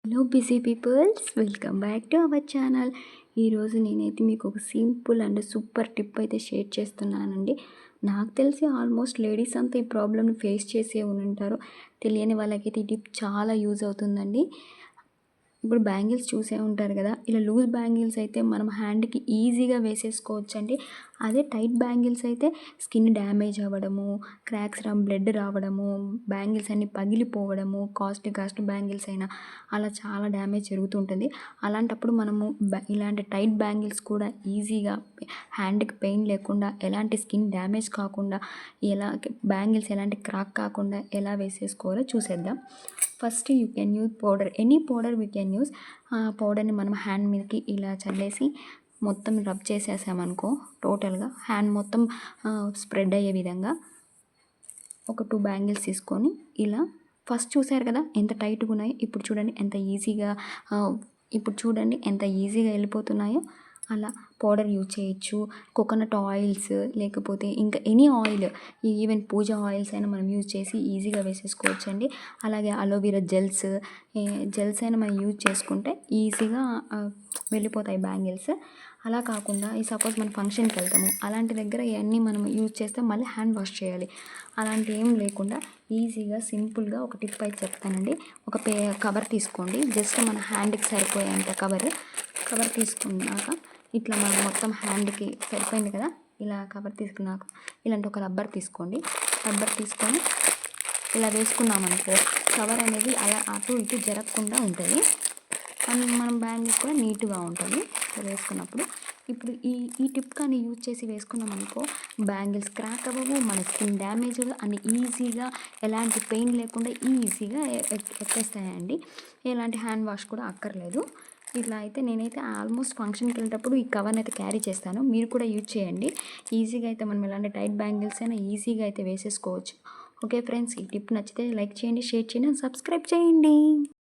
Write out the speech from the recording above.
Hello busy peoples, welcome back to our channel. ఈరోజు నేనైతే మీకు ఒక సింపుల్ అండ్ సూపర్ టిప్ అయితే షేర్ చేస్తున్నానండి. నాకు తెలిసి ఆల్మోస్ట్ లేడీస్ అంతా ఈ ప్రాబ్లమ్ని ఫేస్ చేసే ఉంటారు. తెలియని వాళ్ళకైతే ఈ టిప్ చాలా యూజ్ అవుతుందండి. ఇప్పుడు బ్యాంగిల్స్ చూసే ఉంటారు కదా, ఇలా లూజ్ బ్యాంగిల్స్ అయితే మనం హ్యాండ్కి ఈజీగా వేసేసుకోవచ్చండి. అదే టైట్ బ్యాంగిల్స్ అయితే స్కిన్ డ్యామేజ్ అవ్వడము, క్రాక్స్ బ్లడ్ రావడము, బ్యాంగిల్స్ అన్నీ పగిలిపోవడము, కాస్ట్ బ్యాంగిల్స్ అయినా అలా చాలా డ్యామేజ్ జరుగుతుంటుంది. అలాంటప్పుడు మనము ఇలాంటి టైట్ బ్యాంగిల్స్ కూడా ఈజీగా హ్యాండ్కి పెయిన్ లేకుండా, ఎలాంటి స్కిన్ డ్యామేజ్ కాకుండా, ఎలా బ్యాంగిల్స్ ఎలాంటి క్రాక్ కాకుండా ఎలా వేసేసుకోవాలో చూసేద్దాం. First you can use powder, any powder we can use. ఆ పౌడర్ని మనం హ్యాండ్ మీదకి ఇలా చల్లేసి మొత్తం రబ్ చేసేసామనుకో, టోటల్గా హ్యాండ్ మొత్తం స్ప్రెడ్ అయ్యే విధంగా ఒక 2 బ్యాంగిల్స్ తీసుకొని ఇలా ఫస్ట్ చూసారు కదా ఎంత టైట్గా ఉన్నాయో, ఇప్పుడు చూడండి ఎంత ఈజీగా వెళ్ళిపోతున్నాయో. అలా పౌడర్ యూజ్ చేయొచ్చు. కోకోనట్ ఆయిల్స్, లేకపోతే ఇంకా ఎనీ ఆయిల్, ఈవెన్ పూజ ఆయిల్స్ అయినా మనం యూజ్ చేసి ఈజీగా వేసేసుకోవచ్చు అండి. అలాగే అలోవెరా జెల్స్ అయినా మనం యూజ్ చేసుకుంటే ఈజీగా వెళ్ళిపోతాయి బ్యాంగిల్స్. అలా కాకుండా ఈ సపోజ్ మనం ఫంక్షన్కి వెళ్తాము, అలాంటి దగ్గర ఇవన్నీ మనం యూజ్ చేస్తే మళ్ళీ హ్యాండ్ వాష్ చేయాలి. అలాంటి ఏం లేకుండా ఈజీగా సింపుల్గా ఒక టిప్ అయితే చెప్తానండి. ఒక కవర్ తీసుకోండి, జస్ట్ మన హ్యాండ్కి సరిపోయేంత కవర్ తీసుకున్నాక ఇట్లా మనం మొత్తం హ్యాండ్కి సరిపోయింది కదా, ఇలా కవర్ తీసుకున్నాక ఇలాంటి ఒక రబ్బర్ తీసుకోండి. రబ్బర్ తీసుకొని ఇలా వేసుకున్నామనుకో, కవర్ అనేది అలా అటు ఇటు జరగకుండా ఉంటుంది. అండ్ మనం బ్యాంగిల్స్ కూడా నీట్గా ఉంటుంది వేసుకున్నప్పుడు. ఇప్పుడు ఈ టిప్ కానీ యూజ్ చేసి వేసుకున్నాం అనుకో, బ్యాంగిల్స్ క్రాక్ అవ్వవు, మన స్కిన్ డ్యామేజ్ అన్ని ఈజీగా, ఎలాంటి పెయిన్ లేకుండా ఈజీగా ఎక్కేస్తాయండి. ఎలాంటి హ్యాండ్ వాష్ కూడా అక్కర్లేదు. ఇట్లా అయితే నేనైతే ఆల్మోస్ట్ ఫంక్షన్కి వెళ్ళేటప్పుడు ఈ కవర్ని అయితే క్యారీ చేస్తాను. మీరు కూడా యూజ్ చేయండి. ఈజీగా అయితే మనం ఎలాంటి టైట్ బ్యాంగిల్స్ అయినా ఈజీగా అయితే వేసేసుకోవచ్చు. ఓకే ఫ్రెండ్స్, ఈ టిప్ నచ్చితే లైక్ చేయండి, షేర్ చేయండి, సబ్స్క్రైబ్ చేయండి.